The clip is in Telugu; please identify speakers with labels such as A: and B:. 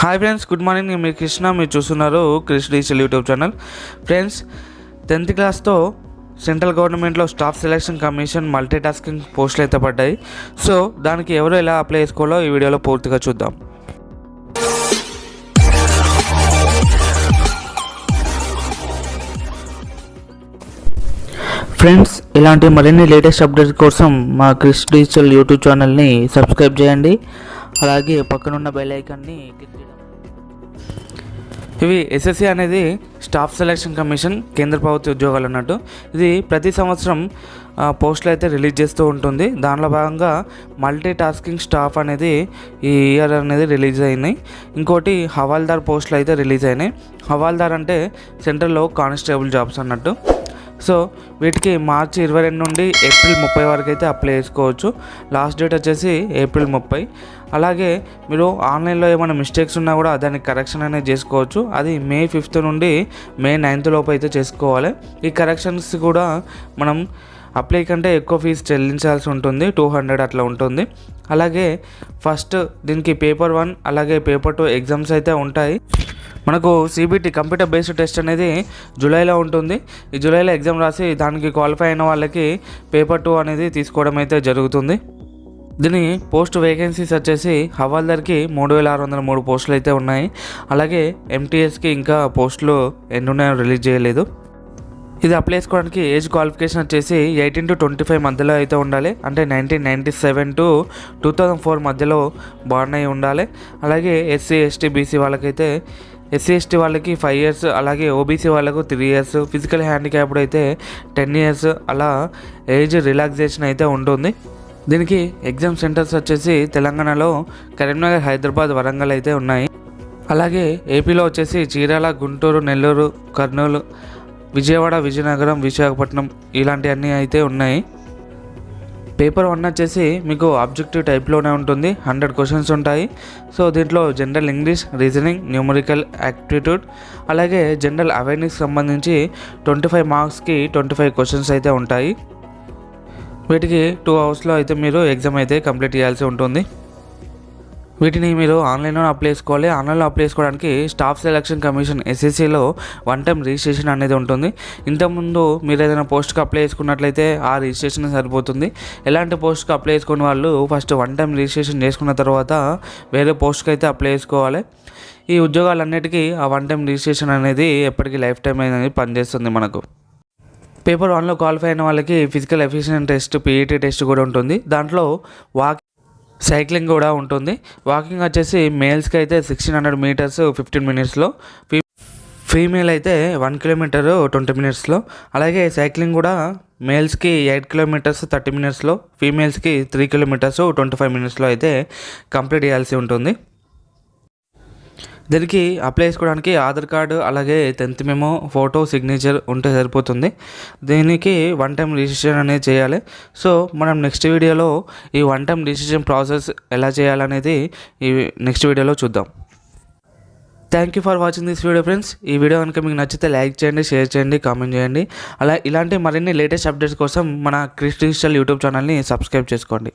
A: Hi friends, good morning. నేను మీ కృష్ణ, మీరు చూస్తున్నారు Krish digital YouTube channel. Friends, 10th క్లాస్తో సెంట్రల్ గవర్నమెంట్లో staff selection commission multi tasking పోస్టులు అయితే పడ్డాయి. సో దానికి ఎవరు ఎలా అప్లై చేసుకోవాలో ఈ వీడియోలో పూర్తిగా చూద్దాం. ఫ్రెండ్స్, ఇలాంటి మరిన్ని లేటెస్ట్ అప్డేట్స్ కోసం మా క్రిష్ డిజిటల్ యూట్యూబ్ ఛానల్ని సబ్స్క్రైబ్ చేయండి. అలాగే పక్కనున్న బెల్ ఐకాన్ని క్లిక్ చేయండి. ఇవి ఎస్ఎస్సి అనేది స్టాఫ్ సెలక్షన్ కమిషన్, కేంద్ర ప్రభుత్వ ఉద్యోగాలు అన్నట్టు. ఇది ప్రతి సంవత్సరం పోస్టులు అయితే రిలీజ్ చేస్తూ ఉంటుంది. దానిలో భాగంగా మల్టీ టాస్కింగ్ స్టాఫ్ అనేది ఈ ఇయర్ అనేది రిలీజ్ అయినాయి. ఇంకోటి హవాల్దార్ పోస్టులు అయితే రిలీజ్ అయినాయి. హవాల్దార్ అంటే సెంట్రల్లో కానిస్టేబుల్ జాబ్స్ అన్నట్టు. సో వీటికి మార్చి 22 నుండి ఏప్రిల్ 30 వరకు అయితే అప్లై చేసుకోవచ్చు. లాస్ట్ డేట్ వచ్చేసి ఏప్రిల్ 30. అలాగే మీరు ఆన్లైన్లో ఏమైనా మిస్టేక్స్ ఉన్నా కూడా దానికి కరెక్షన్ అనేది చేసుకోవచ్చు. అది మే 5th నుండి మే 9th లోపు అయితే చేసుకోవాలి. ఈ కరెక్షన్స్ కూడా మనం అప్లై కంటే ఎక్కువ ఫీజు చెల్లించాల్సి ఉంటుంది, 200 అట్లా ఉంటుంది. అలాగే ఫస్ట్ దీనికి పేపర్ 1 అలాగే పేపర్ 2 ఎగ్జామ్స్ అయితే ఉంటాయి. మనకు సిబిటి కంప్యూటర్ బేస్డ్ టెస్ట్ అనేది జూలైలో ఉంటుంది. ఈ జూలైలో ఎగ్జామ్ రాసి దానికి క్వాలిఫై అయిన వాళ్ళకి పేపర్ 2 అనేది తీసుకోవడం అయితే జరుగుతుంది. దీని పోస్ట్ వేకెన్సీస్ వచ్చేసి హవాల్దార్కి 3603 పోస్టులు అయితే ఉన్నాయి. అలాగే ఎంటీఎస్కి ఇంకా పోస్టులు ఎన్ని ఉన్నాయో రిలీజ్ చేయలేదు. ఇది అప్లై చేసుకోవడానికి ఏజ్ క్వాలిఫికేషన్ వచ్చేసి 18 to 25 మధ్యలో అయితే ఉండాలి. అంటే 1997 to 2004 మధ్యలో బార్న్ అయి ఉండాలి. అలాగే ఎస్సీ ఎస్టీ బీసీ వాళ్ళకైతే ఎస్సీ ఎస్టీ వాళ్ళకి 5 years, అలాగే ఓబీసీ వాళ్ళకు 3 years, ఫిజికల్ హ్యాండిక్యాప్డ్ అయితే 10 years అలా ఏజ్ రిలాక్సేషన్ అయితే ఉంటుంది. దీనికి ఎగ్జామ్ సెంటర్స్ వచ్చేసి తెలంగాణలో కరీంనగర్, హైదరాబాద్, వరంగల్ అయితే ఉన్నాయి. అలాగే ఏపీలో వచ్చేసి చీరాల, గుంటూరు, నెల్లూరు, కర్నూలు, విజయవాడ, విజయనగరం, విశాఖపట్నం ఇలాంటివన్నీ అయితే ఉన్నాయి. పేపర్ 1 వచ్చేసి మీకు ఆబ్జెక్టివ్ టైప్లోనే ఉంటుంది. 100 క్వశ్చన్స్ ఉంటాయి. సో దీంట్లో general English, reasoning, numerical aptitude, అలాగే జనరల్ అవేర్నెస్ సంబంధించి 25 మార్క్స్కి 25 క్వశ్చన్స్ అయితే ఉంటాయి. వీటికి 2 hours అయితే మీరు ఎగ్జామ్ అయితే కంప్లీట్ చేయాల్సి ఉంటుంది. వీటిని మీరు ఆన్లైన్లో అప్లై చేసుకోవాలి. ఆన్లైన్లో అప్లై చేసుకోవడానికి స్టాఫ్ సెలక్షన్ కమిషన్ ఎస్ఎస్సిలో 1 time రిజిస్ట్రేషన్ అనేది ఉంటుంది. ఇంతకుముందు మీరు ఏదైనా పోస్ట్కి అప్లై చేసుకున్నట్లయితే ఆ రిజిస్ట్రేషన్ సరిపోతుంది. ఎలాంటి పోస్ట్కి అప్లై చేసుకునే వాళ్ళు ఫస్ట్ 1 time రిజిస్ట్రేషన్ చేసుకున్న తర్వాత వేరే పోస్ట్కి అయితే అప్లై చేసుకోవాలి. ఈ ఉద్యోగాలన్నిటికీ ఆ 1 time రిజిస్ట్రేషన్ అనేది ఎప్పటికీ లైఫ్ టైం అనేది పనిచేస్తుంది మనకు. పేపర్ 1లో క్వాలిఫై అయిన వాళ్ళకి physical efficient test, PET test కూడా ఉంటుంది. దాంట్లో సైక్లింగ్ కూడా ఉంటుంది. వాకింగ్ వచ్చేసి మేల్స్కి అయితే 1600 meters 15 minutesలో, ఫీమేల్ అయితే 1 kilometer 20 minutesలో. అలాగే సైక్లింగ్ కూడా మేల్స్కి 8 kilometers 30 minutesలో, ఫీమేల్స్కి 3 kilometers 25 minutesలో అయితే కంప్లీట్ చేయాల్సి ఉంటుంది. దీనికి అప్లై చేసుకోవడానికి ఆధార్ కార్డు, అలాగే 10th memo, ఫోటో, సిగ్నేచర్ ఉంటే సరిపోతుంది. దీనికి 1 time రిజిస్ట్రేషన్ అనేది చేయాలి. సో మనం నెక్స్ట్ వీడియోలో ఈ 1 time రిజిస్ట్రేషన్ ప్రాసెస్ ఎలా చేయాలనేది ఈ నెక్స్ట్ వీడియోలో చూద్దాం. Thank you for watching this video friends. ఈ వీడియో కనుక మీకు నచ్చితే లైక్ చేయండి, షేర్ చేయండి, కామెంట్ చేయండి. అలా ఇలాంటి మరిన్ని లేటెస్ట్ అప్డేట్స్ కోసం మన క్రిష్ డిజిటల్ యూట్యూబ్ ఛానల్ని సబ్స్క్రైబ్ చేసుకోండి.